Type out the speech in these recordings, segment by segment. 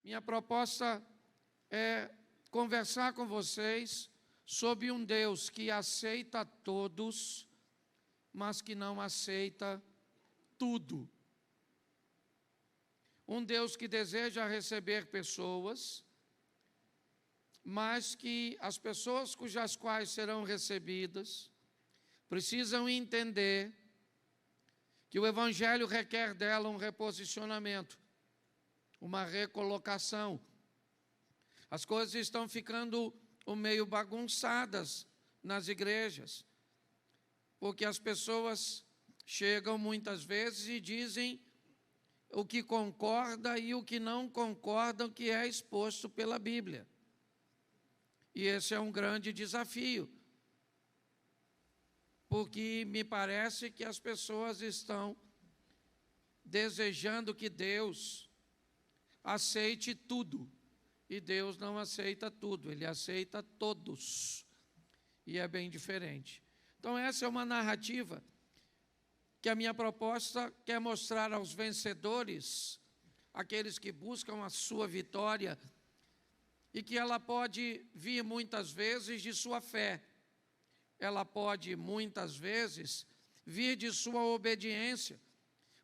Minha proposta é conversar com vocês sobre um Deus que aceita todos, mas que não aceita tudo. Um Deus que deseja receber pessoas, mas que as pessoas cujas quais serão recebidas precisam entender que o Evangelho requer dela um reposicionamento, uma recolocação. As coisas estão ficando meio bagunçadas nas igrejas, porque as pessoas chegam muitas vezes e dizem o que concorda e o que não concorda, o que é exposto pela Bíblia. E esse é um grande desafio, porque me parece que as pessoas estão desejando que Deus aceite tudo, e Deus não aceita tudo, Ele aceita todos, e é bem diferente. Então essa é uma narrativa que a minha proposta quer mostrar aos vencedores, aqueles que buscam a sua vitória, e que ela pode vir muitas vezes de sua fé, ela pode muitas vezes vir de sua obediência,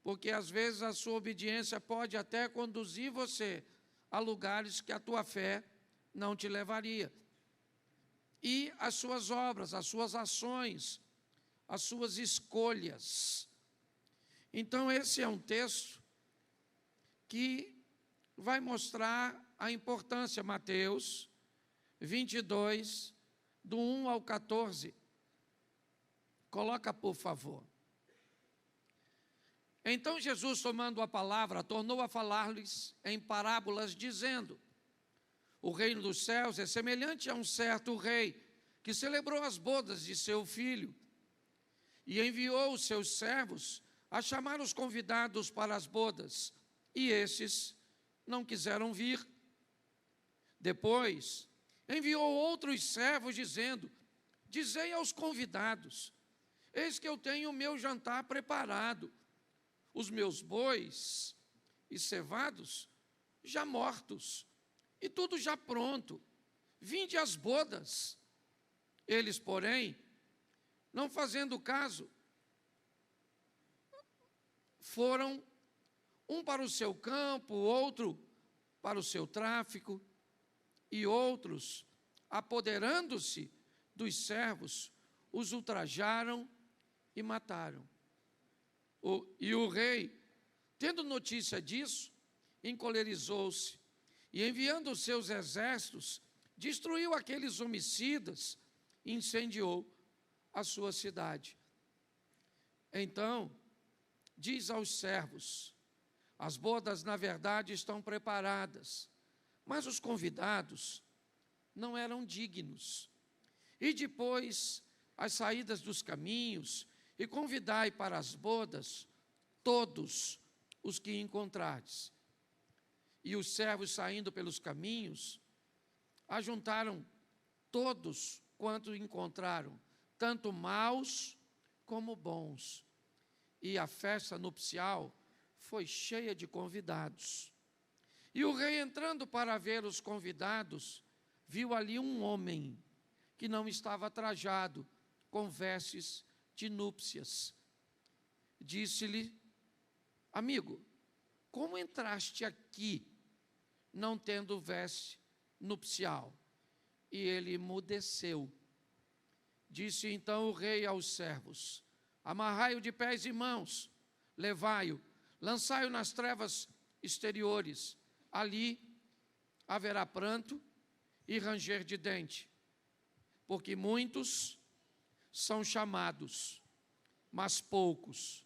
porque às vezes a sua obediência pode até conduzir você a lugares que a tua fé não te levaria. E as suas obras, as suas ações, as suas escolhas. Então esse é um texto que vai mostrar a importância, Mateus 22, do 1 ao 14. Coloca, por favor. Então Jesus, tomando a palavra, tornou a falar-lhes em parábolas, dizendo: o reino dos céus é semelhante a um certo rei, que celebrou as bodas de seu filho, e enviou os seus servos a chamar os convidados para as bodas, e estes não quiseram vir. Depois enviou outros servos, dizendo: dizei aos convidados, eis que eu tenho o meu jantar preparado, os meus bois e cevados já mortos, e tudo já pronto, vinde às bodas. Eles, porém, não fazendo caso, foram um para o seu campo, outro para o seu tráfico, e outros, apoderando-se dos servos, os ultrajaram e mataram. E o rei, tendo notícia disso, encolerizou-se e, enviando os seus exércitos, destruiu aqueles homicidas e incendiou a sua cidade. Então, diz aos servos: as bodas, na verdade, estão preparadas, mas os convidados não eram dignos. E depois, as saídas dos caminhos, e convidai para as bodas todos os que encontrardes. E os servos, saindo pelos caminhos, ajuntaram todos quanto encontraram, tanto maus como bons. E a festa nupcial foi cheia de convidados. E o rei, entrando para ver os convidados, viu ali um homem que não estava trajado com vestes de núpcias. Disse-lhe: amigo, como entraste aqui não tendo veste nupcial? E ele emudeceu. Disse então o rei aos servos: amarrai-o de pés e mãos, levai-o, lançai-o nas trevas exteriores, ali haverá pranto e ranger de dente, porque muitos são chamados, mas poucos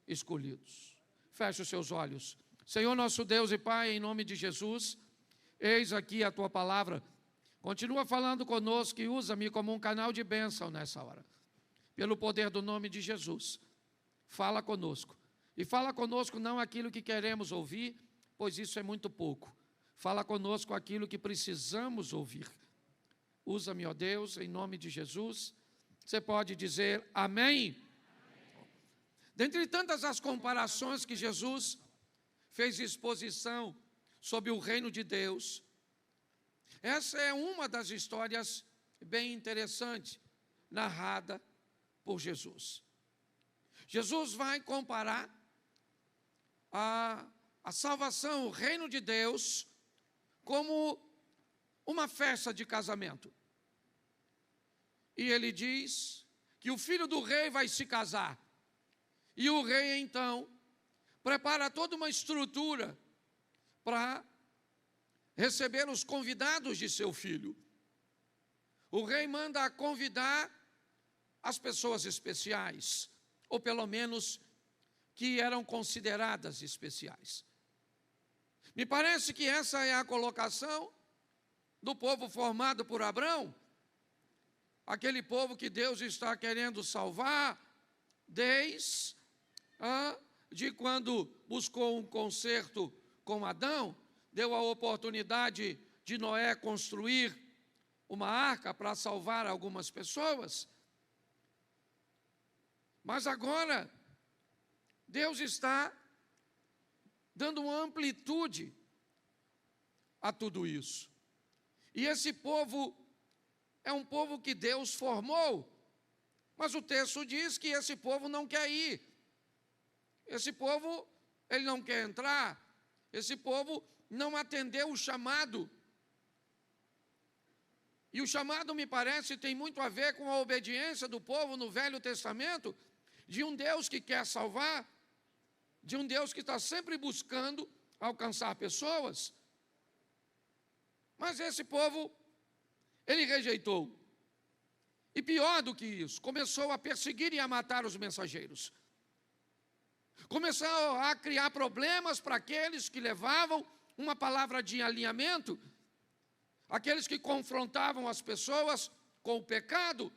escolhidos. Feche os seus olhos. Senhor nosso Deus e Pai, em nome de Jesus, eis aqui a Tua palavra. Continua falando conosco e usa-me como um canal de bênção nessa hora. Pelo poder do nome de Jesus, fala conosco. E fala conosco não aquilo que queremos ouvir, pois isso é muito pouco. Fala conosco aquilo que precisamos ouvir. Usa-me, ó Deus, em nome de Jesus. Você pode dizer amém? Dentre tantas as comparações que Jesus fez exposição sobre o reino de Deus. Essa é uma das histórias bem interessantes, narrada por Jesus. Jesus vai comparar a salvação, o reino de Deus, como uma festa de casamento. E ele diz que o filho do rei vai se casar. E o rei, então, prepara toda uma estrutura para receber os convidados de seu filho. O rei manda convidar as pessoas especiais, ou pelo menos que eram consideradas especiais. Me parece que essa é a colocação do povo formado por Abrão, aquele povo que Deus está querendo salvar desde de quando buscou um concerto com Adão, deu a oportunidade de Noé construir uma arca para salvar algumas pessoas. Mas agora, Deus está dando uma amplitude a tudo isso. E esse povo é um povo que Deus formou, mas o texto diz que esse povo não quer ir. Esse povo, ele não quer entrar. Esse povo não atendeu o chamado. E o chamado, me parece, tem muito a ver com a obediência do povo no Velho Testamento, de um Deus que quer salvar, de um Deus que está sempre buscando alcançar pessoas. Mas esse povo, ele rejeitou. E pior do que isso, começou a perseguir e a matar os mensageiros. Começou a criar problemas para aqueles que levavam uma palavra de alinhamento, aqueles que confrontavam as pessoas com o pecado,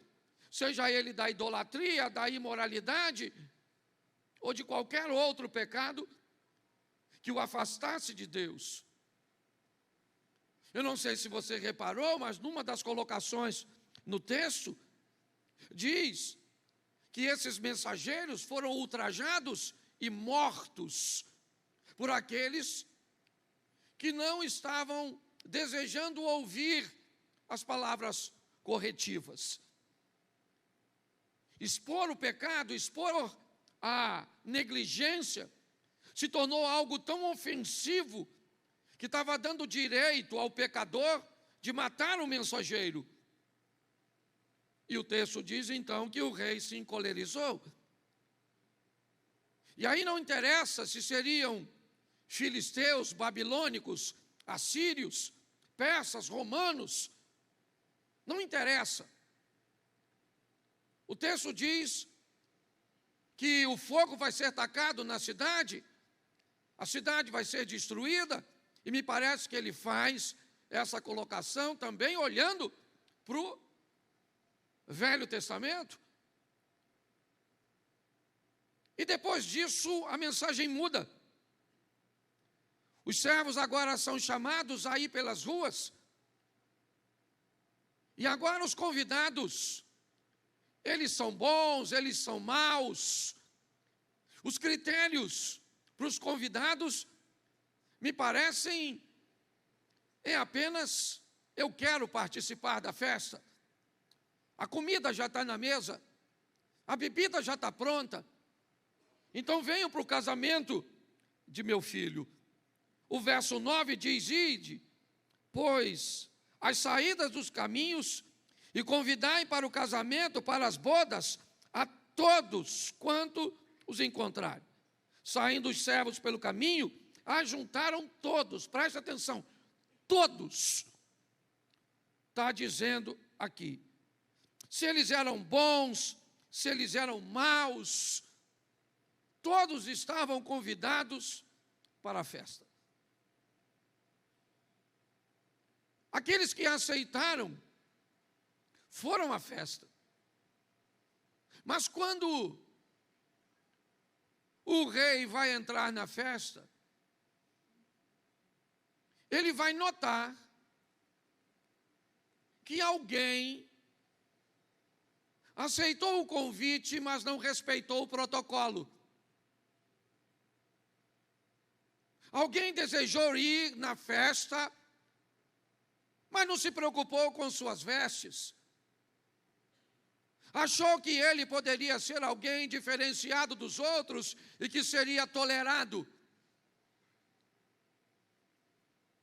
seja ele da idolatria, da imoralidade, ou de qualquer outro pecado que o afastasse de Deus. Eu não sei se você reparou, mas numa das colocações no texto, diz que esses mensageiros foram ultrajados e mortos por aqueles que não estavam desejando ouvir as palavras corretivas. Expor o pecado, expor a negligência, se tornou algo tão ofensivo que estava dando direito ao pecador de matar o mensageiro. E o texto diz então que o rei se encolerizou. E aí não interessa se seriam filisteus, babilônicos, assírios, persas, romanos, não interessa. O texto diz que o fogo vai ser tacado na cidade, a cidade vai ser destruída, e me parece que ele faz essa colocação também olhando para o Velho Testamento. E depois disso a mensagem muda. Os servos agora são chamados a ir pelas ruas. E agora os convidados, eles são bons, eles são maus. Os critérios para os convidados me parecem apenas: eu quero participar da festa. A comida já está na mesa, a bebida já está pronta. Então venham para o casamento de meu filho. O verso 9 diz: ide, pois, as saídas dos caminhos, e convidai para o casamento, para as bodas, a todos quanto os encontrarem. Saindo os servos pelo caminho, ajuntaram todos, preste atenção, todos. Está dizendo aqui, se eles eram bons, se eles eram maus, todos estavam convidados para a festa. Aqueles que aceitaram foram à festa. Mas quando o rei vai entrar na festa, ele vai notar que alguém aceitou o convite, mas não respeitou o protocolo. Alguém desejou ir na festa, mas não se preocupou com suas vestes. Achou que ele poderia ser alguém diferenciado dos outros e que seria tolerado.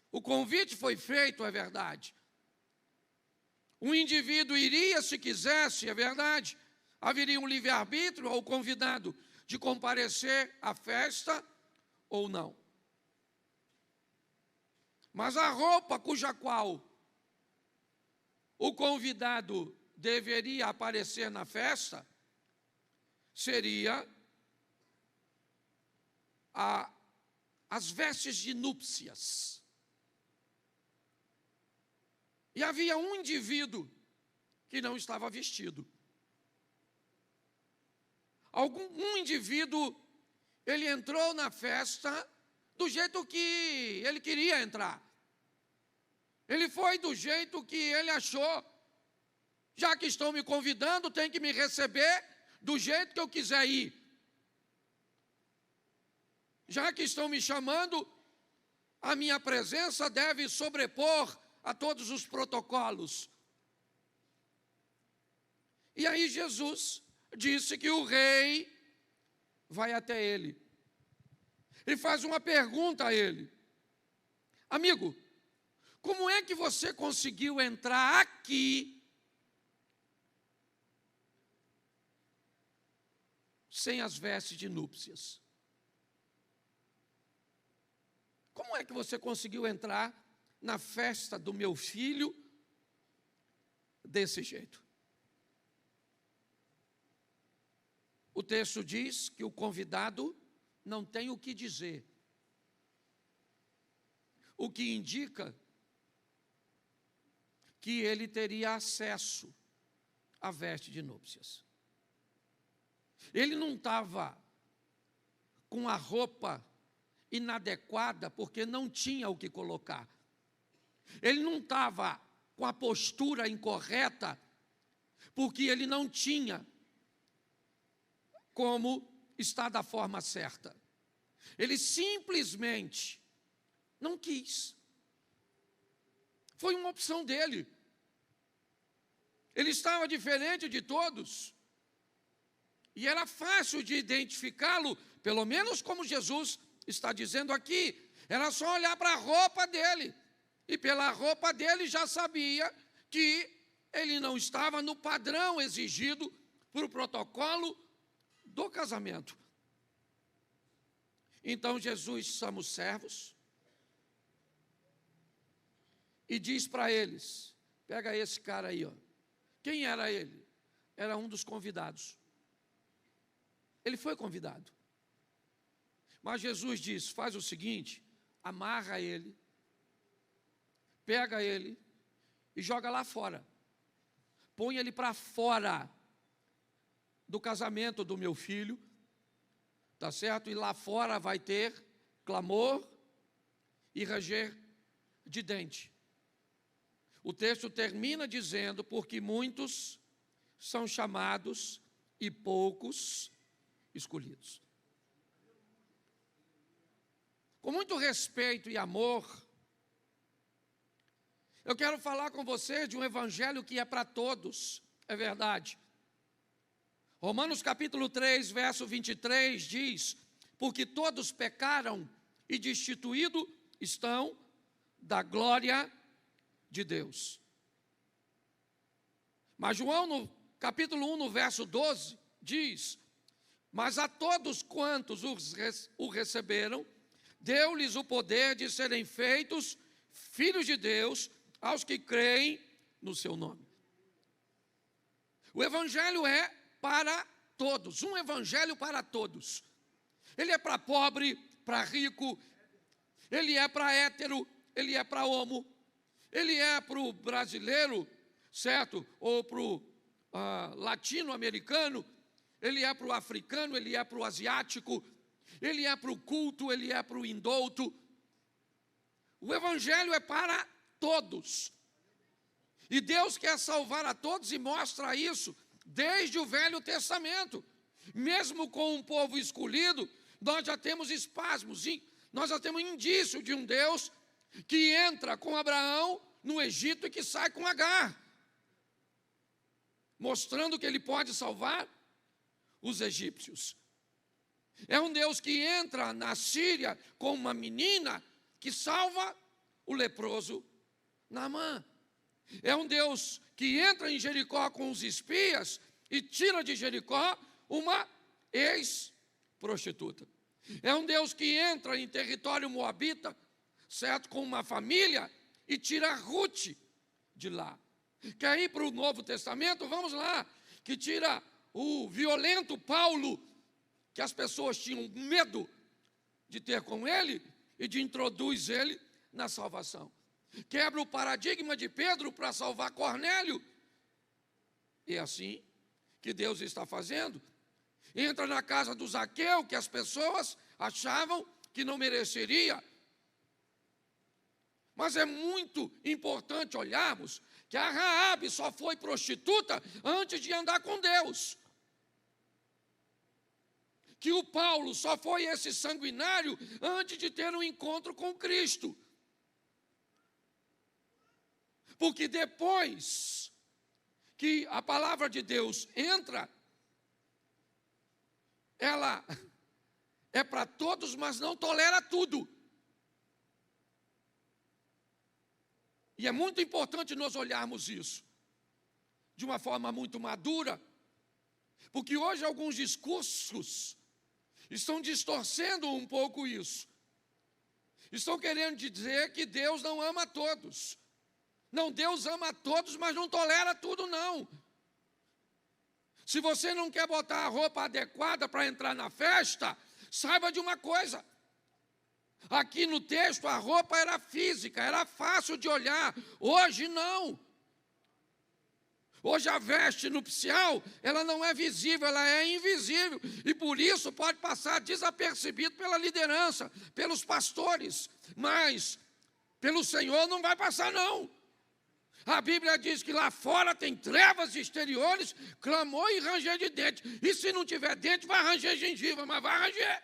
O convite foi feito, é verdade. O indivíduo iria se quisesse, é verdade. Haveria um livre-arbítrio ao convidado de comparecer à festa ou não. Mas a roupa cuja qual o convidado deveria aparecer na festa seria as vestes de núpcias. E havia um indivíduo que não estava vestido. Um indivíduo, ele entrou na festa do jeito que ele queria entrar. Ele foi do jeito que ele achou. Já que estão me convidando, tem que me receber do jeito que eu quiser ir. Já que estão me chamando, a minha presença deve sobrepor a todos os protocolos. E aí Jesus disse que o rei vai até ele. Ele faz uma pergunta a ele: amigo, como é que você conseguiu entrar aqui sem as vestes de núpcias? Como é que você conseguiu entrar na festa do meu filho desse jeito? O texto diz que o convidado não tem o que dizer, o que indica que ele teria acesso à veste de núpcias. Ele não estava com a roupa inadequada porque não tinha o que colocar. Ele não estava com a postura incorreta porque ele não tinha como estar da forma certa. Ele simplesmente não quis. Foi uma opção dele. Ele estava diferente de todos. E era fácil de identificá-lo, pelo menos como Jesus está dizendo aqui. Era só olhar para a roupa dele. E pela roupa dele já sabia que ele não estava no padrão exigido por protocolo do casamento. Então Jesus chama os servos e diz para eles: pega esse cara aí, ó. Quem era ele? Era um dos convidados. Ele foi convidado. Mas Jesus diz: faz o seguinte, amarra ele, pega ele e joga lá fora. Põe ele para fora do casamento do meu filho, tá certo? E lá fora vai ter clamor e ranger de dente. O texto termina dizendo: porque muitos são chamados e poucos escolhidos. Com muito respeito e amor, eu quero falar com você de um evangelho que é para todos, é verdade. Romanos capítulo 3, verso 23 diz: porque todos pecaram e destituídos estão da glória de Deus. Mas João, no capítulo 1, no verso 12, diz: mas a todos quantos o receberam, deu-lhes o poder de serem feitos filhos de Deus, aos que creem no seu nome. O evangelho é para todos, um evangelho para todos. Ele é para pobre, para rico, ele é para hétero, ele é para homo, ele é para o brasileiro, certo? Ou para o latino-americano, ele é para o africano, ele é para o asiático, ele é para o culto, ele é para o indouto. O evangelho é para todos. E Deus quer salvar a todos e mostra isso desde o Velho Testamento. Mesmo com um povo escolhido, nós já temos espasmos, Nós já temos indício de um Deus que entra com Abraão no Egito e que sai com Agar, mostrando que ele pode salvar os egípcios. É um Deus que entra na Síria com uma menina que salva o leproso Naamã. É um Deus que entra em Jericó com os espias e tira de Jericó uma ex-prostituta. É um Deus que entra em território moabita, certo, com uma família e tira Ruth de lá. Quer ir para o Novo Testamento? Vamos lá, que tira o violento Paulo, que as pessoas tinham medo de ter com ele, e de introduz ele na salvação. Quebra o paradigma de Pedro para salvar Cornélio. E é assim que Deus está fazendo. Entra na casa do Zaqueu, que as pessoas achavam que não mereceria. Mas é muito importante olharmos que a Raabe só foi prostituta antes de andar com Deus. Que o Paulo só foi esse sanguinário antes de ter um encontro com Cristo. Porque depois que a palavra de Deus entra, ela é para todos, mas não tolera tudo. E é muito importante nós olharmos isso de uma forma muito madura, porque hoje alguns discursos estão distorcendo um pouco isso. Estão querendo dizer que Deus não ama a todos. Não, Deus ama a todos, mas não tolera tudo, não. Se você não quer botar a roupa adequada para entrar na festa, saiba de uma coisa. Aqui no texto a roupa era física, era fácil de olhar. Hoje não. Hoje a veste nupcial, ela não é visível, ela é invisível. E por isso pode passar desapercebido pela liderança, pelos pastores. Mas pelo Senhor não vai passar, não. A Bíblia diz que lá fora tem trevas exteriores, clamor e ranger de dente. E se não tiver dente, vai ranger gengiva, mas vai ranger.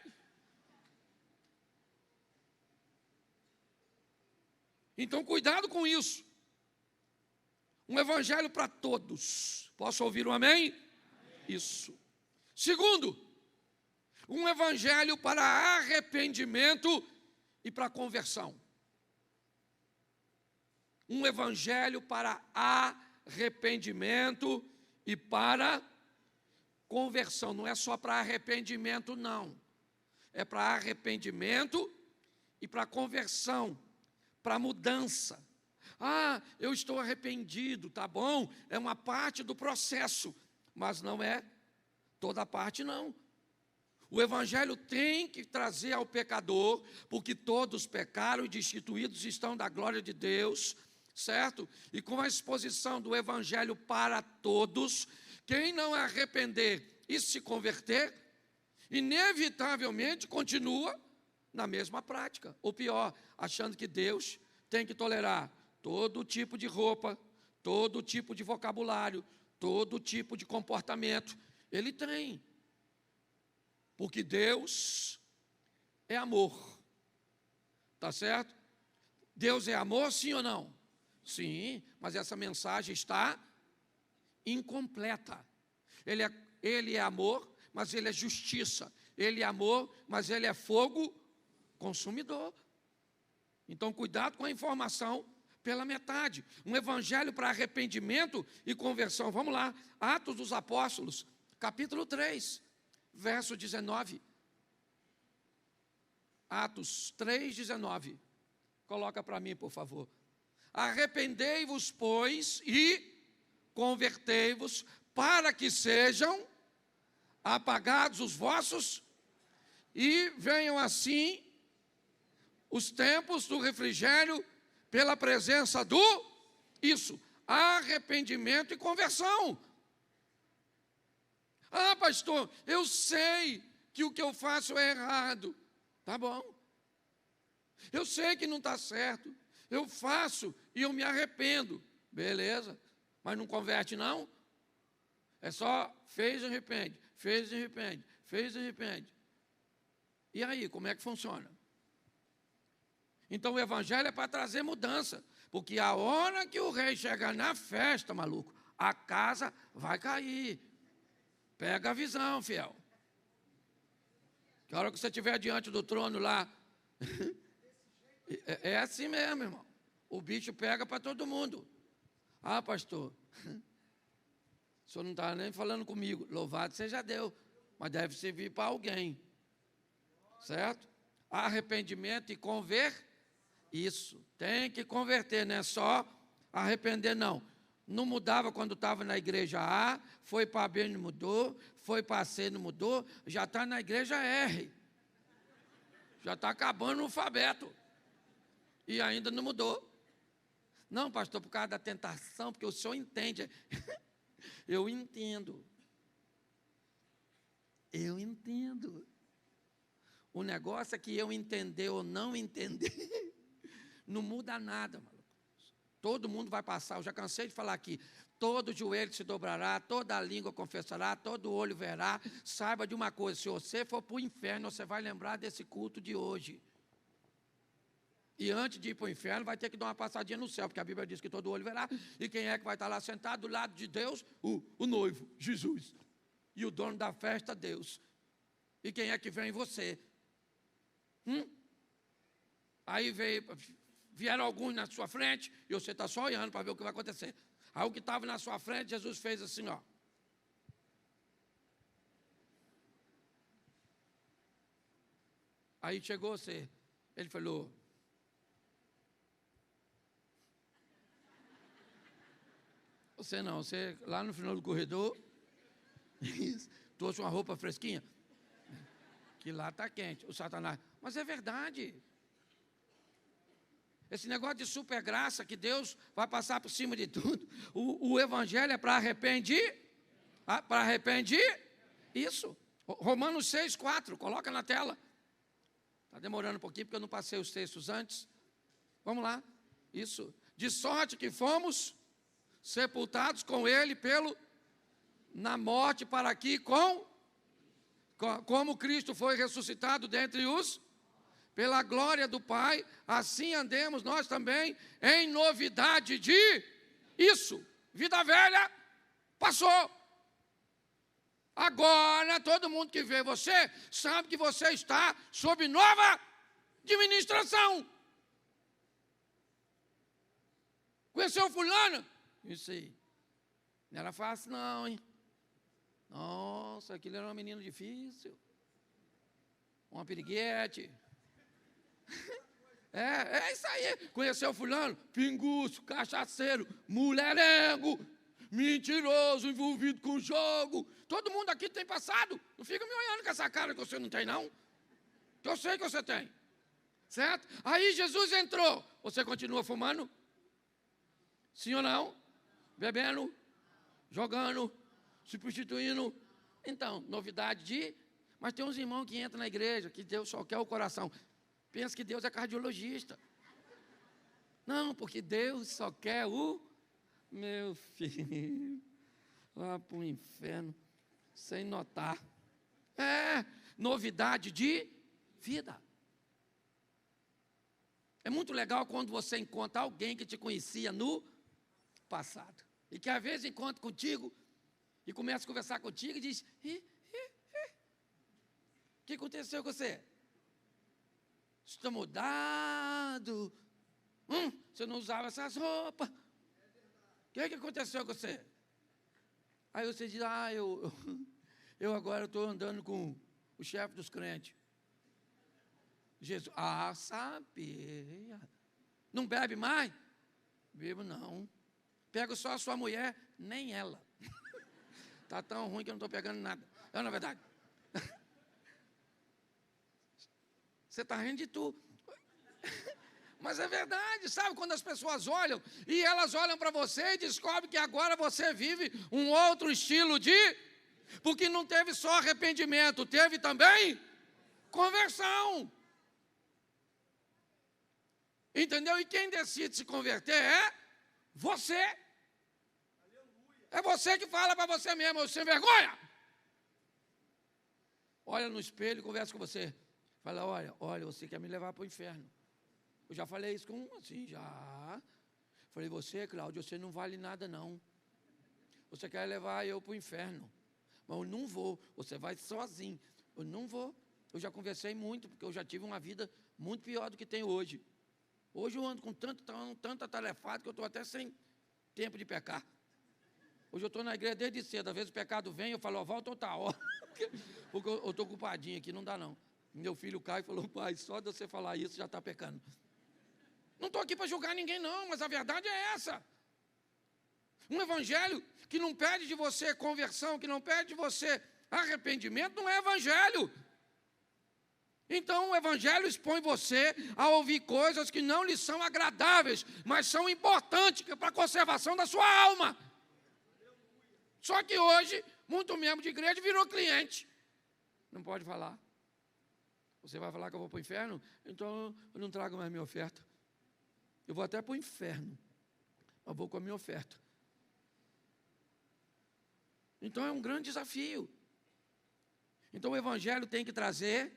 Então, cuidado com isso. Um evangelho para todos. Posso ouvir um amém? Isso. Segundo, um evangelho para arrependimento e para conversão. Um evangelho para arrependimento e para conversão. Não é só para arrependimento, não. É para arrependimento e para conversão, para mudança. Ah, eu estou arrependido, tá bom? É uma parte do processo, mas não é toda a parte, não. O evangelho tem que trazer ao pecador, porque todos pecaram e destituídos estão da glória de Deus, certo? E com a exposição do evangelho para todos, quem não arrepender e se converter, inevitavelmente continua na mesma prática, ou pior, achando que Deus tem que tolerar todo tipo de roupa, todo tipo de vocabulário, todo tipo de comportamento. Ele tem. Porque Deus é amor. Tá certo? Deus é amor, sim ou não? Sim, mas essa mensagem está incompleta. Ele é amor, mas ele é justiça. Ele é amor, mas ele é fogo consumidor. Então, cuidado com a informação pela metade. Um evangelho para arrependimento e conversão. Vamos lá, Atos dos Apóstolos, capítulo 3, verso 19. Atos 3, 19. Coloca para mim, por favor. Arrependei-vos, pois, e convertei-vos, para que sejam apagados os vossos, e venham assim os tempos do refrigério, pela presença do, isso, arrependimento e conversão. Ah, pastor, eu sei que o que eu faço é errado. Tá bom. Eu sei que não está certo. Eu faço e eu me arrependo. Beleza. Mas não converte, não? É só fez e arrepende, fez e arrepende, fez e arrepende. E aí, como é que funciona? Então o evangelho é para trazer mudança, porque a hora que o rei chegar na festa, maluco, a casa vai cair. Pega a visão, fiel. Que a hora que você estiver diante do trono lá, é assim mesmo, irmão. O bicho pega para todo mundo. Ah, pastor, o senhor não está nem falando comigo. Louvado seja Deus, mas deve servir para alguém. Certo? Arrependimento e isso, tem que converter, não é só arrepender, não. Não mudava quando estava na igreja A, foi para B, não mudou, foi para C, não mudou, já está na igreja R. Já está acabando o alfabeto. E ainda não mudou. Não, pastor, por causa da tentação, porque o senhor entende. Eu entendo. Eu entendo. O negócio é que eu entender ou não entender, não muda nada, maluco. Todo mundo vai passar, eu já cansei de falar aqui. Todo joelho se dobrará, toda língua confessará, todo olho verá. Saiba de uma coisa, se você for para o inferno, você vai lembrar desse culto de hoje. E antes de ir para o inferno, vai ter que dar uma passadinha no céu, porque a Bíblia diz que todo olho verá. E quem é que vai estar lá sentado do lado de Deus? O noivo, Jesus. E o dono da festa, Deus. E quem é que vem? Você. Aí vieram alguns na sua frente, e você está só olhando para ver o que vai acontecer. Aí o que estava na sua frente, Jesus fez assim, ó. Aí chegou você. Ele falou: você não, você lá no final do corredor, trouxe uma roupa fresquinha, que lá está quente, o Satanás. Mas é verdade. Esse negócio de super graça, que Deus vai passar por cima de tudo. O evangelho é para arrepender. Para arrepender, isso. Romanos 6,4, coloca na tela. Está demorando um pouquinho, porque eu não passei os textos antes. Vamos lá, isso. De sorte que fomos sepultados com ele na morte, para que como Cristo foi ressuscitado dentre os, pela glória do Pai, assim andemos nós também em novidade de isso. Vida velha passou. Agora todo mundo que vê você sabe que você está sob nova administração. Conheceu fulano? Isso aí. Não era fácil não, hein? Nossa, aquilo era um menino difícil. Uma piriguete. É isso aí. Conheceu fulano? Pinguço, cachaceiro, mulherengo, mentiroso, envolvido com jogo. Todo mundo aqui tem passado. Não fica me olhando com essa cara que você não tem, não. Que eu sei que você tem. Certo? Aí Jesus entrou. Você continua fumando? Sim ou não? Bebendo? Jogando? Se prostituindo? Então, novidade de... Mas tem uns irmãos que entram na igreja, que Deus só quer o coração. Pensa que Deus é cardiologista. Não, porque Deus só quer o meu filho. Lá para o inferno, sem notar. Novidade de vida. É muito legal quando você encontra alguém que te conhecia no passado. E que às vezes encontra contigo e começa a conversar contigo e diz: o que aconteceu com você? Você está mudado. Você não usava essas roupas. O que aconteceu com você? Aí você diz: eu agora estou andando com o chefe dos crentes. Jesus: sabia. Não bebe mais? Bebo não. Pego só a sua mulher, nem ela. Está tão ruim que eu não estou pegando nada. É na verdade. Você está rindo de tu. Mas é verdade, sabe? Quando as pessoas olham, e elas olham para você e descobrem que agora você vive um outro estilo de... Porque não teve só arrependimento, teve também conversão. Entendeu? E quem decide se converter é você. É você que fala para você mesmo: eu sem vergonha. Olha no espelho e conversa com você. Fala: olha, você quer me levar para o inferno. Eu já falei isso com um, assim, já. Falei, você, Cláudio, você não vale nada, não. Você quer levar eu para o inferno. Mas eu não vou, você vai sozinho. Eu não vou. Eu já conversei muito, porque eu já tive uma vida muito pior do que tenho hoje. Hoje eu ando com tanto atarefado que eu estou até sem tempo de pecar. Hoje eu estou na igreja desde cedo. Às vezes o pecado vem, eu falo, volta outra hora. Porque eu estou ocupadinho aqui, não dá não. Meu filho Caio falou, pai, só de você falar isso já está pecando. Não estou aqui para julgar ninguém não, mas a verdade é essa. Um evangelho que não pede de você conversão, que não pede de você arrependimento, não é evangelho. Então o evangelho expõe você a ouvir coisas que não lhe são agradáveis, mas são importantes para a conservação da sua alma. Só que hoje, muito membro de igreja virou cliente. Não pode falar. Você vai falar que eu vou para o inferno? Então eu não trago mais minha oferta. Eu vou até para o inferno, mas vou com a minha oferta. Então é um grande desafio. Então o evangelho tem que trazer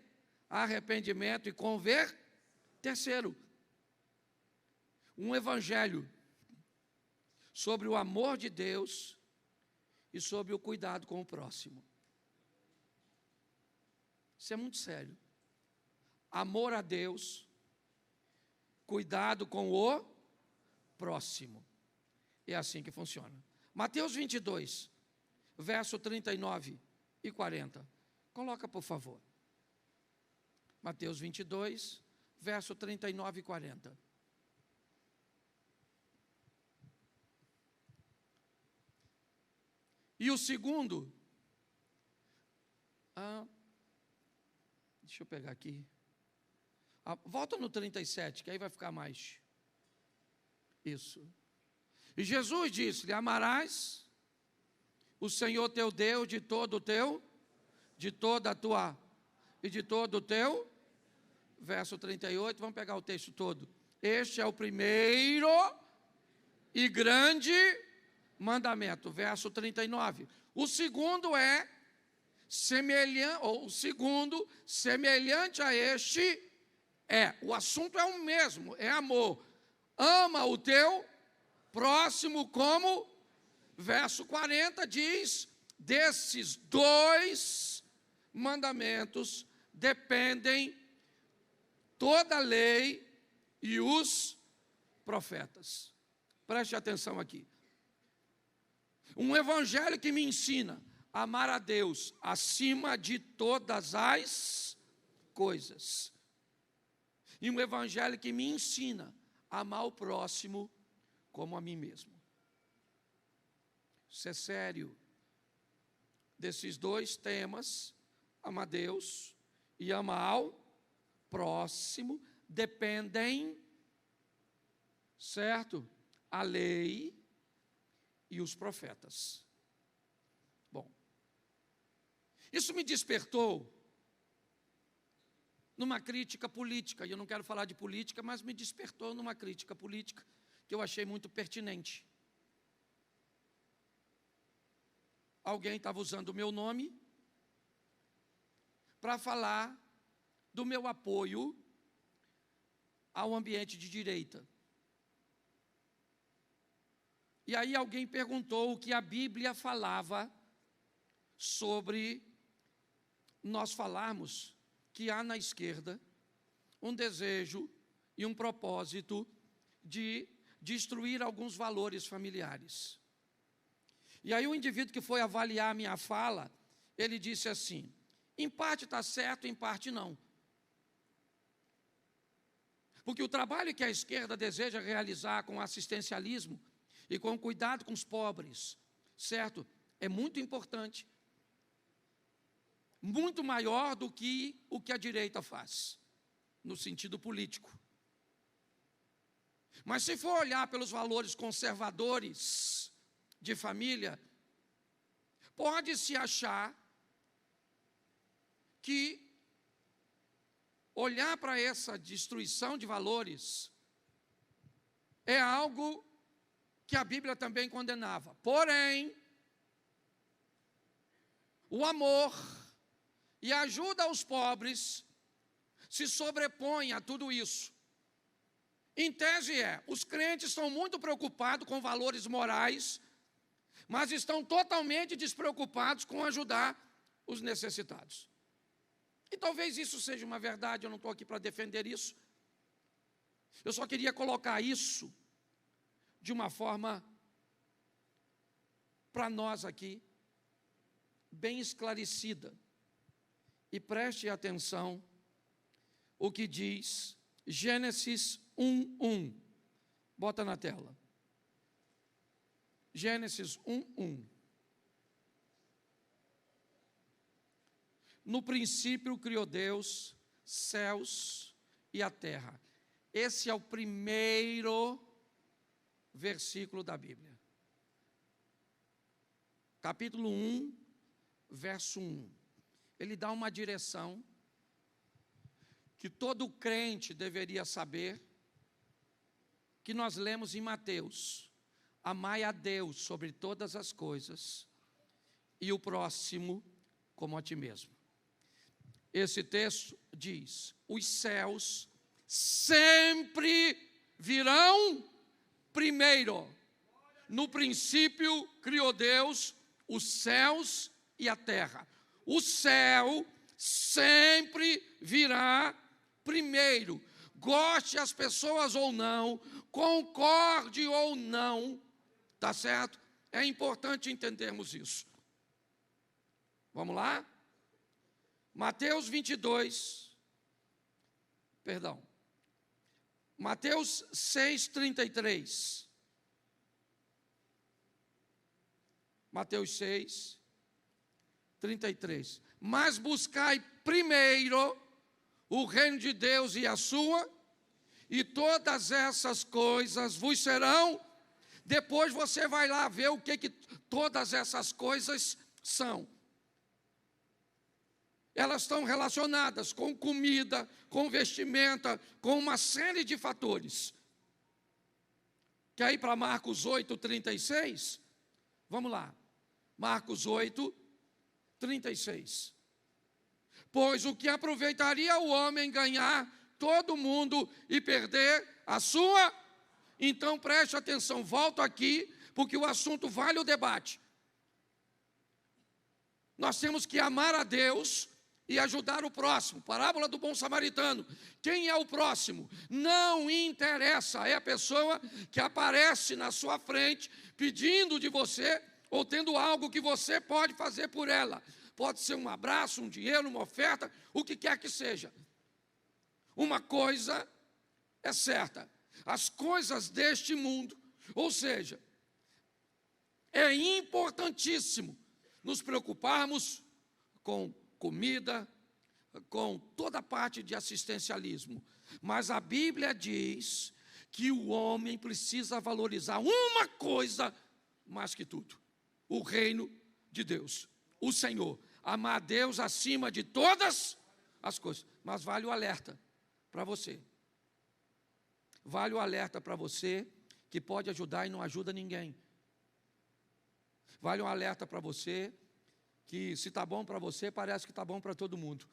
arrependimento e converter. Terceiro, um evangelho sobre o amor de Deus e sobre o cuidado com o próximo. Isso é muito sério. Amor a Deus, cuidado com o próximo. É assim que funciona. Mateus 22, verso 39 e 40. Coloca, por favor. Mateus 22, verso 39 e 40. E o segundo, deixa eu pegar aqui. Volta no 37, que aí vai ficar mais. Isso. E Jesus disse-lhe, amarás o Senhor teu Deus de todo o teu, de toda a tua, e de todo o teu, verso 38, vamos pegar o texto todo. Este é o primeiro e grande mandamento, verso 39. O segundo é semelhante a este o assunto é o mesmo, é amor. Ama o teu próximo como, verso 40 diz, desses dois mandamentos dependem toda a lei e os profetas. Preste atenção aqui. Um evangelho que me ensina a amar a Deus acima de todas as coisas. E um evangelho que me ensina a amar o próximo como a mim mesmo. Isso é sério. Desses dois temas, ama a Deus e ama ao próximo, dependem, certo? A lei e os profetas. Bom, isso me despertou numa crítica política, e eu não quero falar de política, mas me despertou numa crítica política que eu achei muito pertinente. Alguém estava usando o meu nome para falar do meu apoio ao ambiente de direita. E aí alguém perguntou o que a Bíblia falava sobre nós falarmos que há na esquerda um desejo e um propósito de destruir alguns valores familiares. E aí o indivíduo que foi avaliar a minha fala, ele disse assim, em parte está certo, em parte não. Porque o trabalho que a esquerda deseja realizar com assistencialismo e com cuidado com os pobres, certo? É muito importante. Muito maior do que o que a direita faz, no sentido político. Mas se for olhar pelos valores conservadores de família, pode-se achar que olhar para essa destruição de valores é algo que a Bíblia também condenava. Porém, o amor e a ajuda aos pobres se sobrepõe a tudo isso. Em tese os crentes estão muito preocupados com valores morais, mas estão totalmente despreocupados com ajudar os necessitados. E talvez isso seja uma verdade, eu não estou aqui para defender isso. Eu só queria colocar isso de uma forma para nós aqui, bem esclarecida. E preste atenção o que diz Gênesis 1:1. Bota na tela. Gênesis 1:1. No princípio criou Deus céus e a terra. Esse é o primeiro versículo da Bíblia. Capítulo 1, verso 1. Ele dá uma direção que todo crente deveria saber, que nós lemos em Mateus: amai a Deus sobre todas as coisas e o próximo como a ti mesmo. Esse texto diz: os céus sempre virão primeiro. No princípio criou Deus os céus e a terra. O céu sempre virá primeiro. Goste as pessoas ou não, concorde ou não, tá certo? É importante entendermos isso. Vamos lá? Mateus 6:33. Mateus 6:33. Mas buscai primeiro o reino de Deus e a sua, e todas essas coisas vos serão. Depois você vai lá ver o que todas essas coisas são. Elas estão relacionadas com comida, com vestimenta, com uma série de fatores. Quer ir para Marcos 8:36? Vamos lá. Marcos 8:36. Pois o que aproveitaria o homem ganhar todo mundo e perder a sua? Então preste atenção, volto aqui, porque o assunto vale o debate. Nós temos que amar a Deus e ajudar o próximo. Parábola do bom samaritano. Quem é o próximo? Não interessa, é a pessoa que aparece na sua frente pedindo de você ou tendo algo que você pode fazer por ela. Pode ser um abraço, um dinheiro, uma oferta, o que quer que seja. Uma coisa é certa: as coisas deste mundo, ou seja, é importantíssimo nos preocuparmos com comida, com toda a parte de assistencialismo. Mas a Bíblia diz que o homem precisa valorizar uma coisa mais que tudo: o reino de Deus, o Senhor. Amar a Deus acima de todas as coisas. Mas vale o alerta para você. Vale o alerta para você que pode ajudar e não ajuda ninguém. Vale um alerta para você que, se está bom para você, parece que está bom para todo mundo.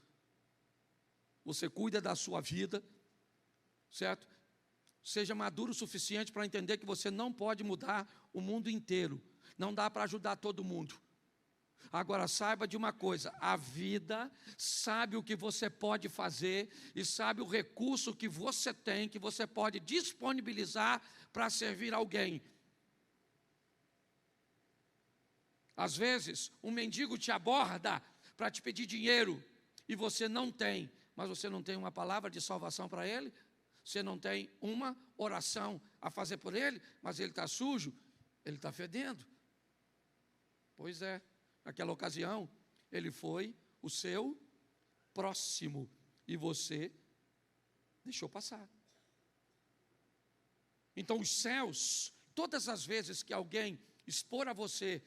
Você cuida da sua vida, certo? Seja maduro o suficiente para entender que você não pode mudar o mundo inteiro. Não dá para ajudar todo mundo. Agora saiba de uma coisa: a vida sabe o que você pode fazer e sabe o recurso que você tem, que você pode disponibilizar para servir alguém. Às vezes, um mendigo te aborda para te pedir dinheiro e você não tem, mas você não tem uma palavra de salvação para ele, você não tem uma oração a fazer por ele, mas ele está sujo, ele está fedendo. Pois é, naquela ocasião, ele foi o seu próximo e você deixou passar. Então, os céus, todas as vezes que alguém expor a você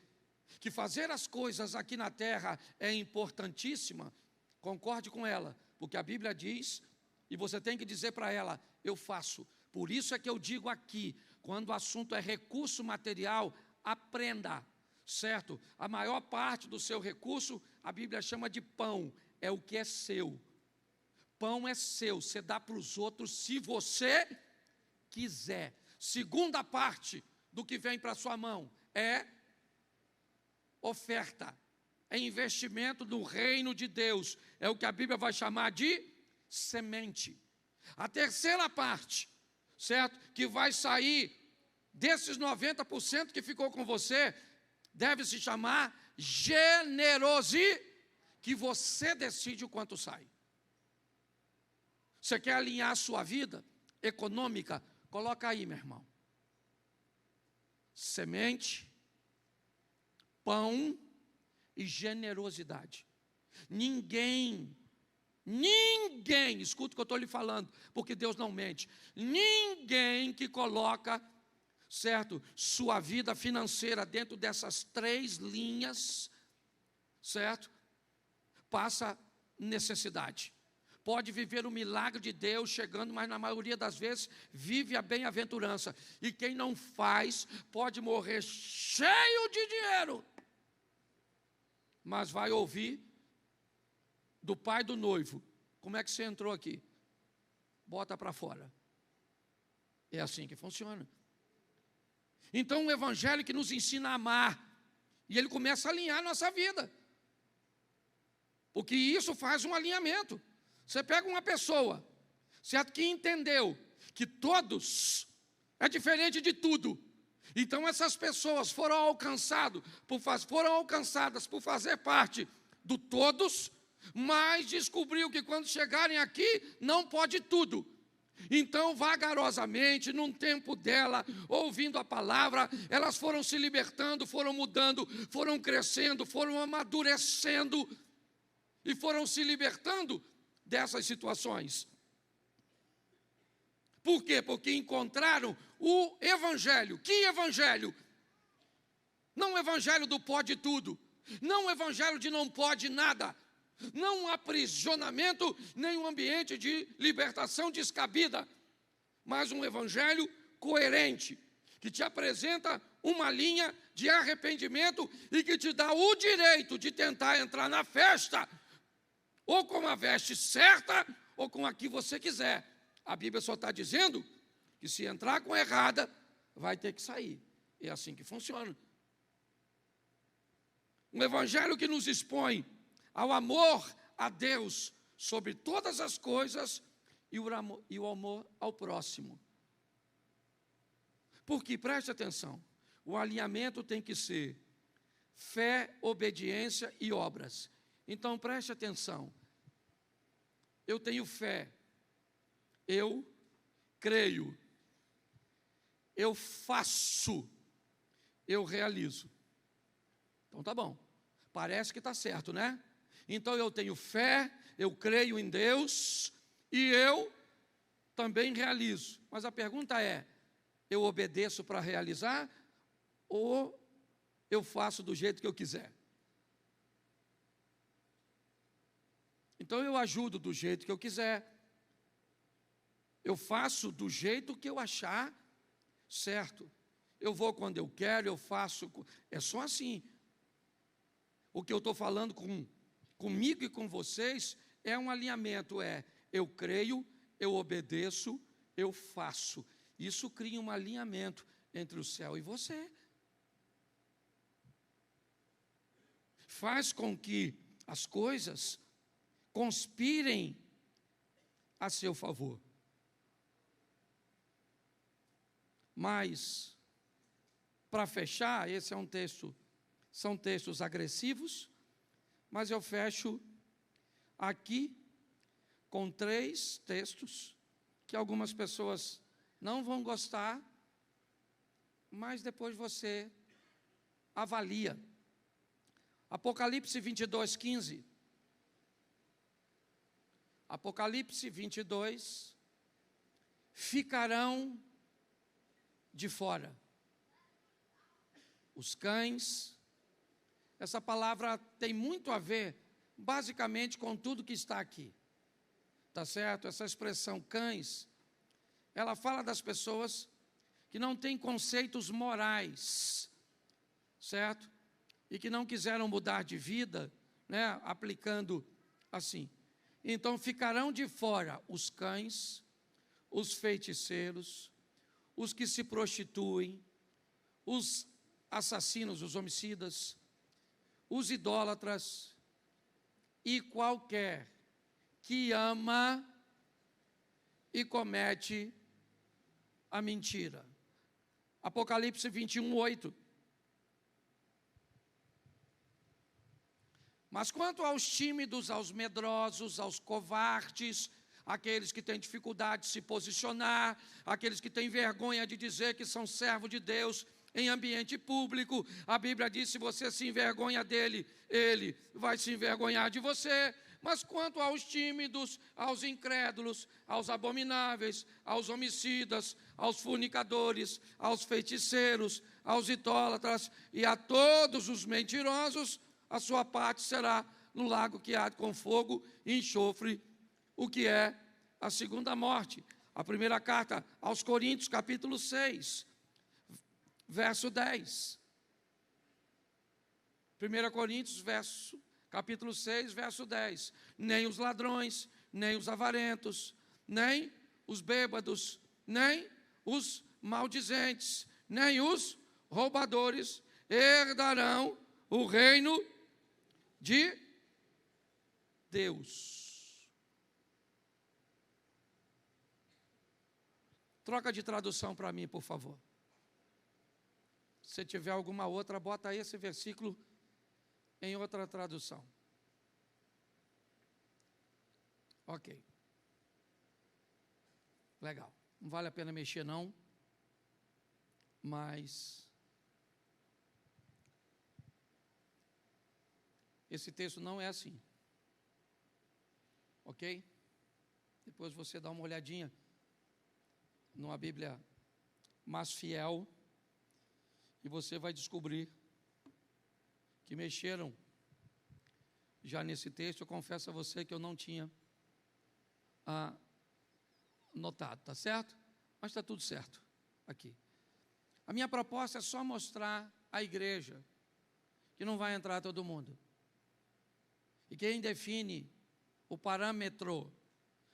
que fazer as coisas aqui na terra é importantíssima, concorde com ela, porque a Bíblia diz, e você tem que dizer para ela: eu faço. Por isso é que eu digo aqui, quando o assunto é recurso material, aprenda, certo? A maior parte do seu recurso, a Bíblia chama de pão, é o que é seu. Pão é seu, você dá para os outros se você quiser. Segunda parte do que vem para a sua mão é oferta, é investimento no reino de Deus. É o que a Bíblia vai chamar de semente. A terceira parte, certo? Que vai sair desses 90% que ficou com você, deve se chamar generosidade, que você decide o quanto sai. Você quer alinhar a sua vida econômica? Coloca aí, meu irmão. Semente, pão e generosidade. Ninguém, escuta o que eu estou lhe falando, porque Deus não mente. Ninguém que coloca, certo, sua vida financeira dentro dessas 3 linhas, certo, passa necessidade. Pode viver o milagre de Deus chegando, mas na maioria das vezes vive a bem-aventurança. E quem não faz pode morrer cheio de dinheiro, mas vai ouvir do pai do noivo: como é que você entrou aqui? Bota para fora. É assim que funciona. Então o evangelho que nos ensina a amar, e ele começa a alinhar a nossa vida, porque isso faz um alinhamento. Você pega uma pessoa, certo, que entendeu que todos é diferente de tudo. Então essas pessoas foram alcançadas por fazer parte do todos, mas descobriu que quando chegarem aqui não pode tudo. Então, vagarosamente, num tempo dela, ouvindo a palavra, elas foram se libertando, foram mudando, foram crescendo, foram amadurecendo e foram se libertando dessas situações. Por quê? Porque encontraram o evangelho. Que evangelho? Não o evangelho do pode tudo, não o evangelho de não pode nada, não um aprisionamento, nem um ambiente de libertação descabida, mas um evangelho coerente, que te apresenta uma linha de arrependimento e que te dá o direito de tentar entrar na festa, ou com a veste certa, ou com a que você quiser. A Bíblia só está dizendo que se entrar com a errada, vai ter que sair. É assim que funciona. Um evangelho que nos expõe ao amor a Deus sobre todas as coisas e o amor ao próximo. Porque, preste atenção, o alinhamento tem que ser fé, obediência e obras. Então, preste atenção. Eu tenho fé, eu creio, eu faço, eu realizo. Então tá bom, parece que está certo, né? Então eu tenho fé, eu creio em Deus e eu também realizo. Mas a pergunta é, eu obedeço para realizar ou eu faço do jeito que eu quiser? Então eu ajudo do jeito que eu quiser, eu faço do jeito que eu achar certo, eu vou quando eu quero, eu faço, é só assim. O que eu estou falando comigo e com vocês é um alinhamento, eu creio, eu obedeço, eu faço. Isso cria um alinhamento entre o céu e você. Faz com que as coisas conspirem a seu favor. Mas, para fechar, esse é um texto, são textos agressivos, mas eu fecho aqui com 3 textos que algumas pessoas não vão gostar, mas depois você avalia. Apocalipse 22:15. Apocalipse 22, ficarão de fora os cães. Essa palavra tem muito a ver, basicamente, com tudo que está aqui, tá certo? Essa expressão cães, ela fala das pessoas que não têm conceitos morais, certo? E que não quiseram mudar de vida, né? Aplicando assim. Então ficarão de fora os cães, os feiticeiros, os que se prostituem, os assassinos, os homicidas, os idólatras e qualquer que ama e comete a mentira. Apocalipse 21, 8. Mas quanto aos tímidos, aos medrosos, aos covardes, aqueles que têm dificuldade de se posicionar, aqueles que têm vergonha de dizer que são servos de Deus em ambiente público, a Bíblia diz: se você se envergonha dele, ele vai se envergonhar de você. Mas quanto aos tímidos, aos incrédulos, aos abomináveis, aos homicidas, aos fornicadores, aos feiticeiros, aos idólatras e a todos os mentirosos, a sua parte será no lago que arde com fogo e enxofre, o que é a segunda morte. A primeira carta aos Coríntios, capítulo 6, verso 10. 1 Coríntios, capítulo 6, verso 10. Nem os ladrões, nem os avarentos, nem os bêbados, nem os maldizentes, nem os roubadores herdarão o reino de Deus. Troca de tradução para mim, por favor. Se tiver alguma outra, bota aí esse versículo em outra tradução. Ok. Legal. Não vale a pena mexer, não. Mas esse texto não é assim. Ok? Depois você dá uma olhadinha numa Bíblia mais fiel e você vai descobrir que mexeram já nesse texto. Eu confesso a você que eu não tinha notado, tá certo? Mas está tudo certo aqui. A minha proposta é só mostrar à igreja que não vai entrar todo mundo. E quem define o parâmetro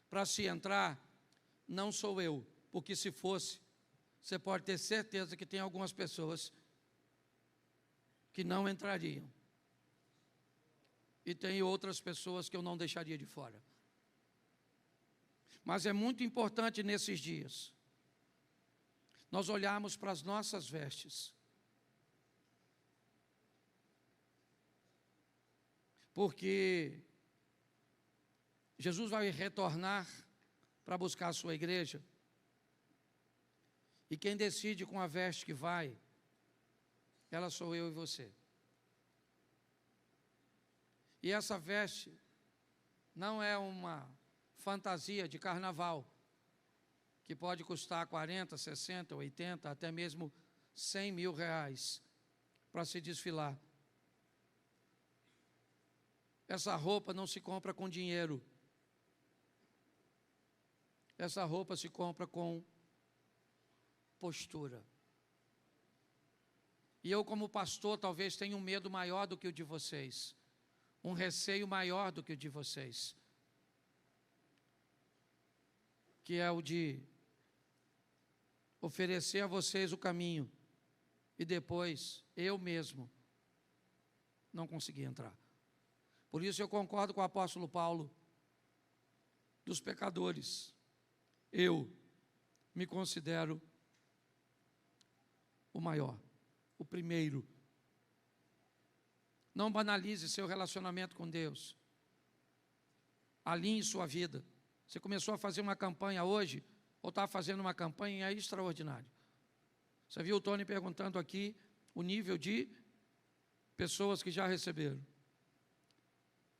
para se entrar não sou eu, porque se fosse, você pode ter certeza que tem algumas pessoas que não entrariam. E tem outras pessoas que eu não deixaria de fora. Mas é muito importante nesses dias nós olharmos para as nossas vestes. Porque Jesus vai retornar para buscar a sua igreja. E quem decide com a veste que vai, ela sou eu e você. E essa veste não é uma fantasia de carnaval, que pode custar 40, 60, 80, até mesmo 100 mil reais para se desfilar. Essa roupa não se compra com dinheiro. Essa roupa se compra com postura. E eu, como pastor, talvez tenha um medo maior do que o de vocês, um receio maior do que o de vocês, que é o de oferecer a vocês o caminho e depois eu mesmo não conseguir entrar. Por isso eu concordo com o apóstolo Paulo, dos pecadores. Eu me considero o maior, o primeiro. Não banalize seu relacionamento com Deus. Alinhe sua vida. Você começou a fazer uma campanha hoje, ou está fazendo uma campanha extraordinária. Você viu o Tony perguntando aqui o nível de pessoas que já receberam.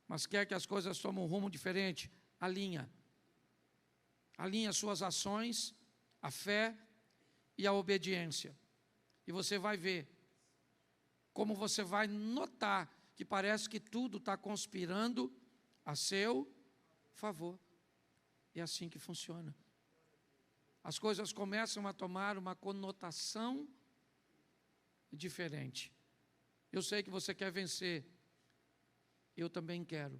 Mas quer que as coisas tomem um rumo diferente? Alinha. Alinha as suas ações, a fé e a obediência. E você vai ver como você vai notar que parece que tudo está conspirando a seu favor. É assim que funciona. As coisas começam a tomar uma conotação diferente. Eu sei que você quer vencer. Eu também quero.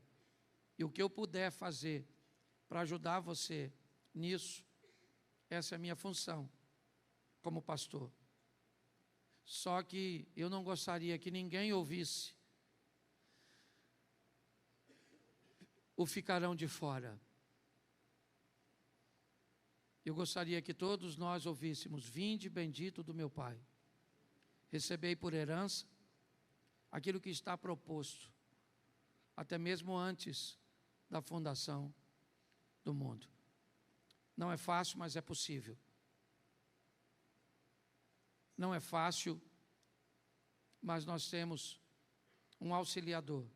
E o que eu puder fazer para ajudar você nisso, essa é a minha função. como pastor. Só que eu não gostaria que ninguém ouvisse o ficarão de fora. Eu gostaria que todos nós ouvíssemos: vinde bendito do meu Pai, recebei por herança aquilo que está proposto, até mesmo antes da fundação do mundo. Não é fácil, mas é possível. Não é fácil, mas nós temos um auxiliador,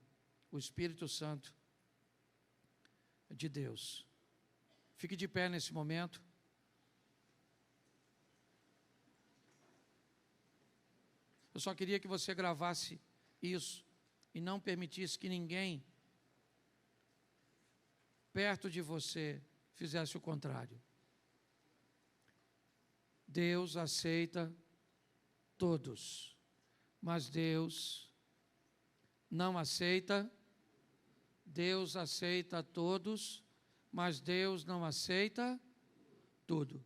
o Espírito Santo de Deus. Fique de pé nesse momento. Eu só queria que você gravasse isso e não permitisse que ninguém perto de você fizesse o contrário. Deus aceita todos, mas Deus não aceita. Deus aceita todos, mas Deus não aceita tudo.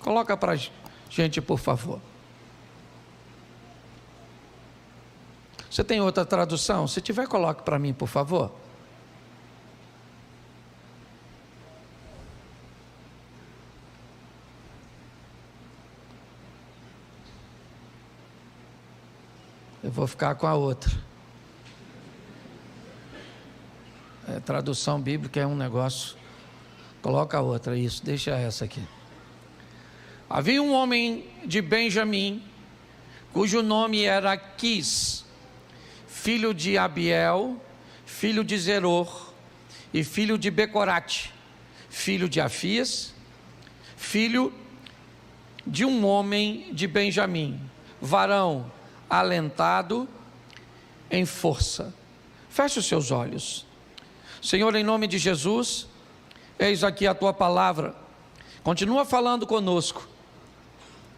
Coloca para a gente, por favor. Você tem outra tradução? Se tiver, coloque para mim, por favor. Eu vou ficar com a outra. Tradução bíblica é um negócio. Coloca a outra, isso, deixa essa aqui. Havia um homem de Benjamim, cujo nome era Quis, filho de Abiel, filho de Zeror, e filho de Becorate, filho de Afias, filho de um homem de Benjamim, varão alentado em força. Feche os seus olhos. Senhor, em nome de Jesus, eis aqui a tua palavra. Continua falando conosco.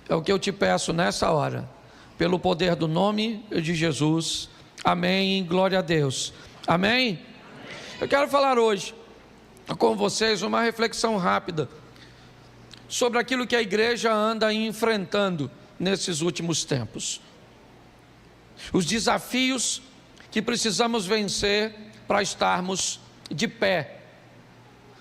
É o que eu te peço nessa hora, pelo poder do nome de Jesus. Amém. Glória a Deus. Amém. Eu quero falar hoje com vocês uma reflexão rápida sobre aquilo que a igreja anda enfrentando nesses últimos tempos. Os desafios que precisamos vencer para estarmos de pé,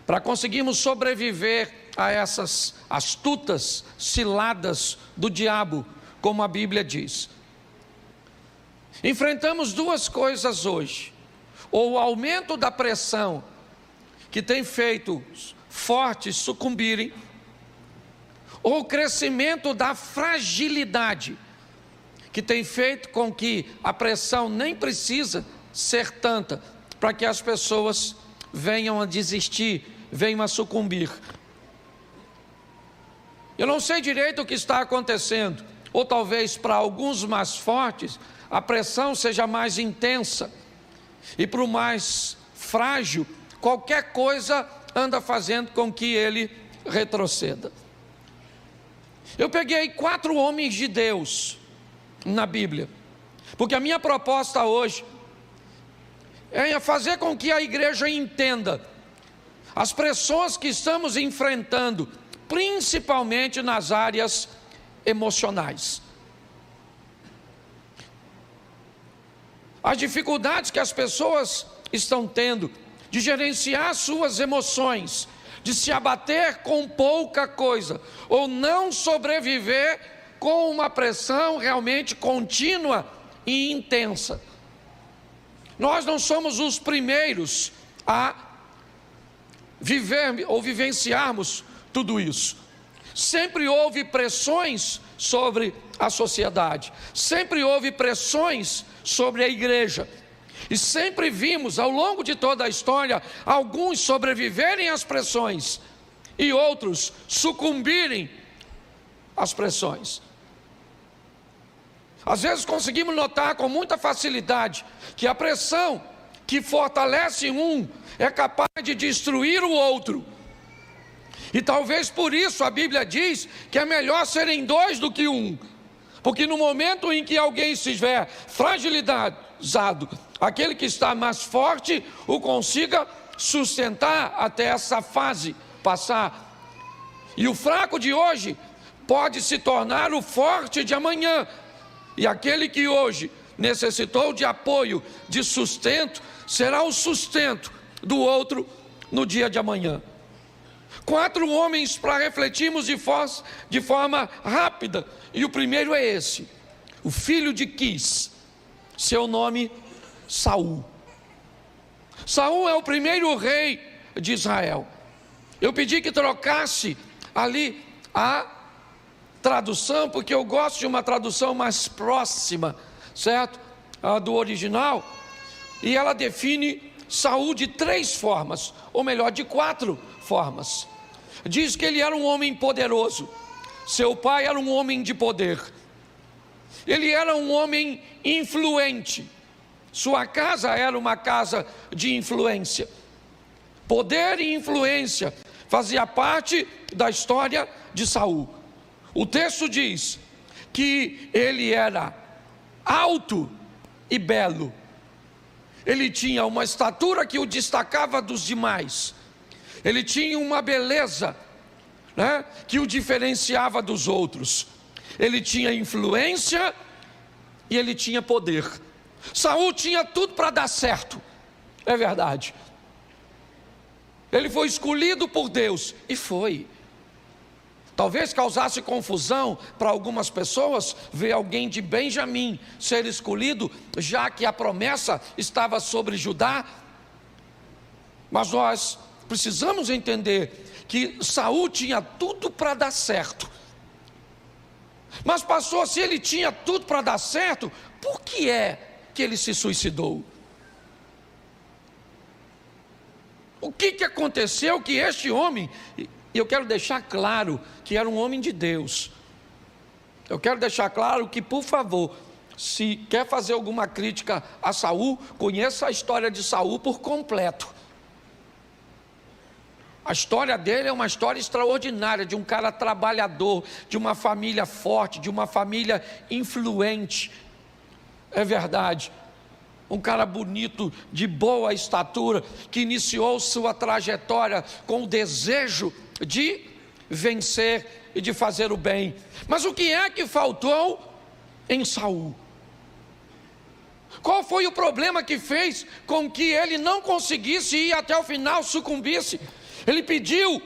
para conseguirmos sobreviver a essas astutas ciladas do diabo, como a Bíblia diz. Enfrentamos duas coisas hoje: ou o aumento da pressão, que tem feito fortes sucumbirem, ou o crescimento da fragilidade, que tem feito com que a pressão nem precisa ser tanta, para que as pessoas venham a desistir, venham a sucumbir. Eu não sei direito o que está acontecendo, ou talvez para alguns mais fortes, a pressão seja mais intensa, e para o mais frágil, qualquer coisa anda fazendo com que ele retroceda. Eu peguei 4 homens de Deus na Bíblia, porque a minha proposta hoje é fazer com que a igreja entenda as pressões que estamos enfrentando, principalmente nas áreas emocionais. As dificuldades que as pessoas estão tendo de gerenciar suas emoções, de se abater com pouca coisa, ou não sobreviver com uma pressão realmente contínua e intensa. Nós não somos os primeiros a viver ou vivenciarmos tudo isso. Sempre houve pressões sobre a sociedade, sempre houve pressões sobre a igreja, e sempre vimos ao longo de toda a história alguns sobreviverem às pressões e outros sucumbirem às pressões. Às vezes conseguimos notar com muita facilidade que a pressão que fortalece um é capaz de destruir o outro. E talvez por isso a Bíblia diz que é melhor serem 2 do que 1. Porque no momento em que alguém estiver fragilizado, aquele que está mais forte o consiga sustentar até essa fase passar. E o fraco de hoje pode se tornar o forte de amanhã. E aquele que hoje necessitou de apoio, de sustento, será o sustento do outro no dia de amanhã. 4 homens para refletirmos de forma rápida. E o primeiro é esse: o filho de Quis, seu nome Saul. Saul é o primeiro rei de Israel. Eu pedi que trocasse ali a tradução, porque eu gosto de uma tradução mais próxima, certo? Do original. E ela define Saul de 3 formas, ou melhor, de 4 formas. Diz que ele era um homem poderoso, seu pai era um homem de poder, ele era um homem influente, sua casa era uma casa de influência. Poder e influência fazia parte da história de Saul. O texto diz que ele era alto e belo. Ele tinha uma estatura que o destacava dos demais. Ele tinha uma beleza, né, que o diferenciava dos outros. Ele tinha influência e ele tinha poder. Saul tinha tudo para dar certo, é verdade. Ele foi escolhido por Deus, e foi. Talvez causasse confusão para algumas pessoas ver alguém de Benjamim ser escolhido, já que a promessa estava sobre Judá. Mas nós precisamos entender que Saul tinha tudo para dar certo. Mas pastor, se ele tinha tudo para dar certo, por que é que ele se suicidou? O que aconteceu que este homem, e eu quero deixar claro que era um homem de Deus. Eu quero deixar claro que, por favor, se quer fazer alguma crítica a Saul, conheça a história de Saul por completo. A história dele é uma história extraordinária, de um cara trabalhador, de uma família forte, de uma família influente. É verdade. Um cara bonito, de boa estatura, que iniciou sua trajetória com o desejo de vencer e de fazer o bem. Mas o que é que faltou em Saul? Qual foi o problema que fez com que ele não conseguisse ir até o final, sucumbisse? Ele pediu,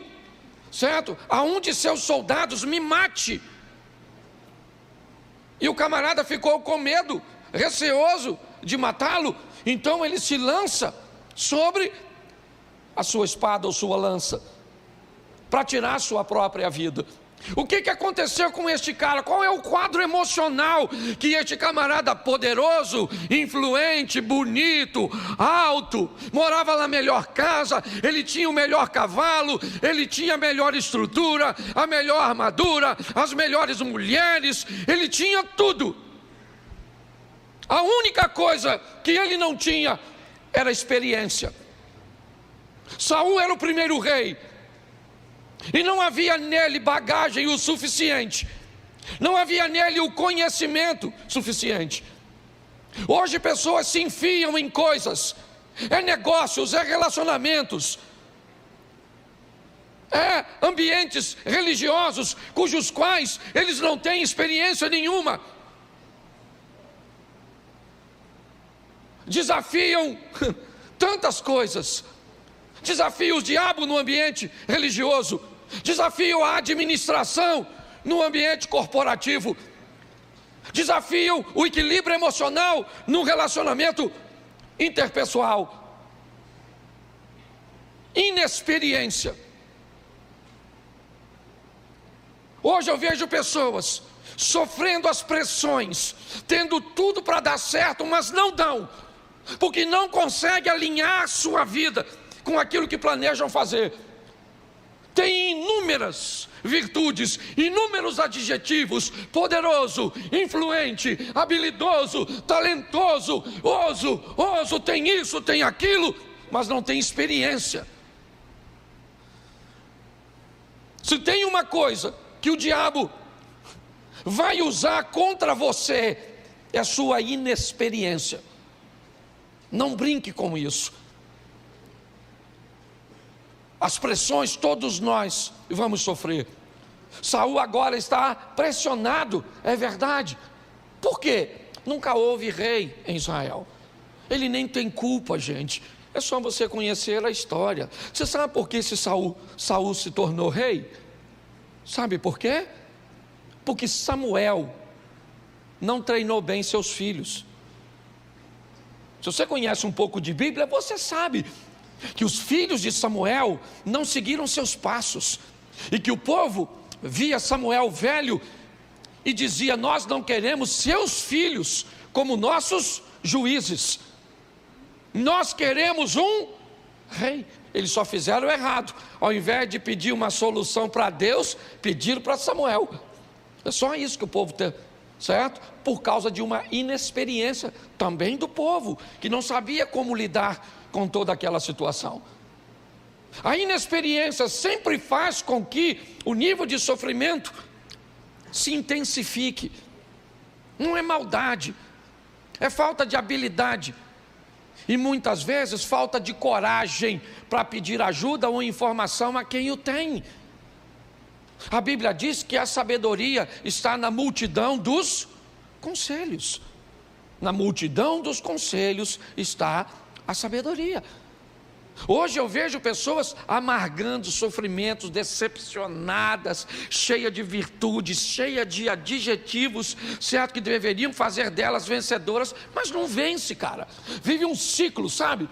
certo, a um de seus soldados: me mate. E o camarada ficou com medo, receoso de matá-lo. Então ele se lança sobre a sua espada ou sua lança para tirar a sua própria vida. O que aconteceu com este cara? Qual é o quadro emocional que este camarada poderoso, influente, bonito, alto, morava na melhor casa, ele tinha o melhor cavalo, ele tinha a melhor estrutura, a melhor armadura, as melhores mulheres, ele tinha tudo. A única coisa que ele não tinha era experiência. Saul era o primeiro rei, e não havia nele bagagem o suficiente, não havia nele o conhecimento suficiente. Hoje pessoas se enfiam em coisas, é negócios, é relacionamentos, é ambientes religiosos, cujos quais eles não têm experiência nenhuma. Desafiam tantas coisas, desafia o diabo no ambiente religioso, desafia a administração no ambiente corporativo, desafia o equilíbrio emocional no relacionamento interpessoal. Inexperiência. Hoje eu vejo pessoas sofrendo as pressões, tendo tudo para dar certo, mas não dão, porque não conseguem alinhar a sua vida com aquilo que planejam fazer. Tem inúmeras virtudes, inúmeros adjetivos: poderoso, influente, habilidoso, talentoso, oso, tem isso, tem aquilo, mas não tem experiência. Se tem uma coisa que o diabo vai usar contra você, é a sua inexperiência. Não brinque com isso. As pressões todos nós vamos sofrer. Saul agora está pressionado, é verdade. Por quê? Nunca houve rei em Israel. Ele nem tem culpa, gente. É só você conhecer a história. Você sabe por que esse Saul se tornou rei? Sabe por quê? Porque Samuel não treinou bem seus filhos. Se você conhece um pouco de Bíblia, você sabe que os filhos de Samuel não seguiram seus passos, e que o povo via Samuel velho e dizia: nós não queremos seus filhos como nossos juízes, nós queremos um rei. Eles só fizeram errado, ao invés de pedir uma solução para Deus, pediram para Samuel. É só isso que o povo tem, certo? Por causa de uma inexperiência também do povo, que não sabia como lidar com toda aquela situação. A inexperiência sempre faz com que o nível de sofrimento se intensifique. Não é maldade, é falta de habilidade. E muitas vezes falta de coragem para pedir ajuda ou informação a quem o tem. A Bíblia diz que a sabedoria está na multidão dos conselhos. Na multidão dos conselhos está a sabedoria. Hoje eu vejo pessoas amargando sofrimentos, decepcionadas, cheias de virtudes, cheias de adjetivos, certo, que deveriam fazer delas vencedoras, mas não vence, cara. Vive um ciclo, sabe?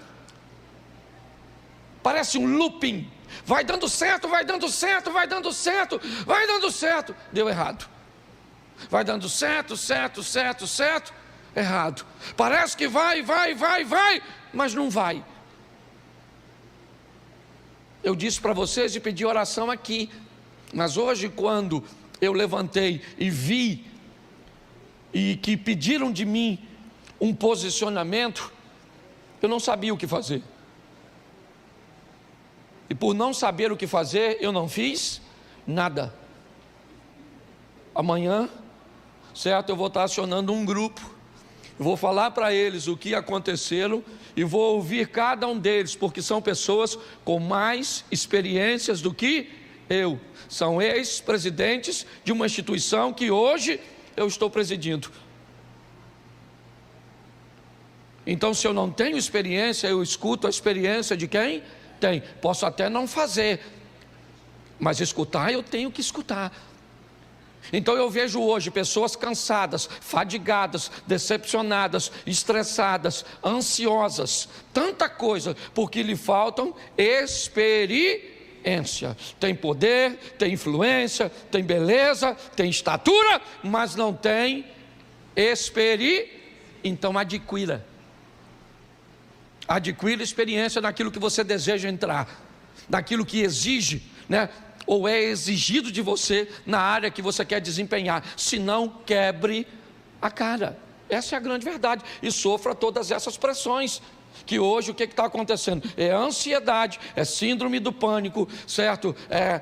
Parece um looping. Vai dando certo, vai dando certo, vai dando certo, vai dando certo. Deu errado. Vai dando certo, errado. Parece que vai, mas não vai. Eu disse para vocês de pedir oração aqui, mas hoje quando eu levantei e vi, e que pediram de mim um posicionamento, eu não sabia o que fazer. E por não saber o que fazer, eu não fiz nada. Amanhã, certo, eu vou estar acionando um grupo, vou falar para eles o que aconteceram e vou ouvir cada um deles, porque são pessoas com mais experiências do que eu. São ex-presidentes de uma instituição que hoje eu estou presidindo. Então, se eu não tenho experiência, eu escuto a experiência de quem tem. Posso até não fazer, mas escutar eu tenho que escutar. Então eu vejo hoje pessoas cansadas, fadigadas, decepcionadas, estressadas, ansiosas, tanta coisa, porque lhe faltam experiência. Tem poder, tem influência, tem beleza, tem estatura, mas não tem experiência. Então adquira experiência naquilo que você deseja entrar, naquilo que exige, né? Ou é exigido de você na área que você quer desempenhar. Se não, quebre a cara. Essa é a grande verdade. E sofra todas essas pressões. Que hoje o que está acontecendo? É ansiedade, é síndrome do pânico, certo? É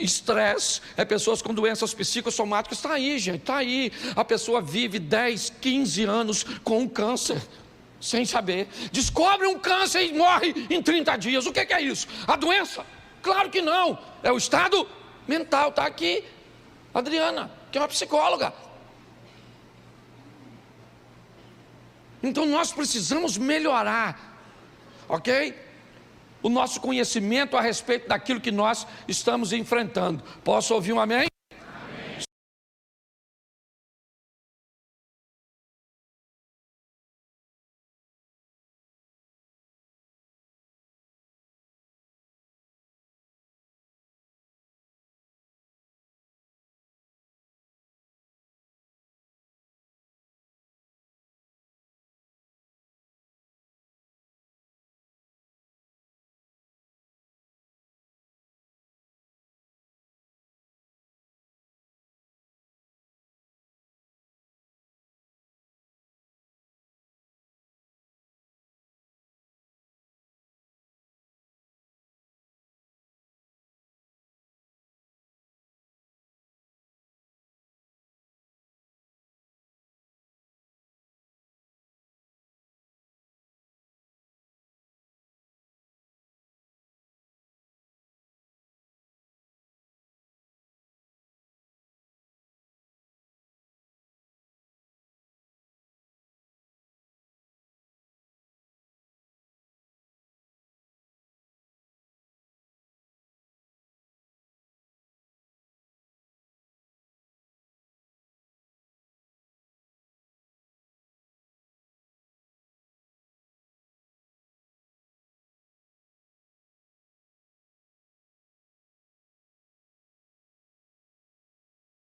estresse, é pessoas com doenças psicossomáticas. Está aí, gente, está aí. A pessoa vive 10, 15 anos com um câncer, sem saber. Descobre um câncer e morre em 30 dias. O que é isso? A doença? Claro que não, é o estado mental. Está aqui Adriana, que é uma psicóloga. Então nós precisamos melhorar, ok? O nosso conhecimento a respeito daquilo que nós estamos enfrentando. Posso ouvir um amém?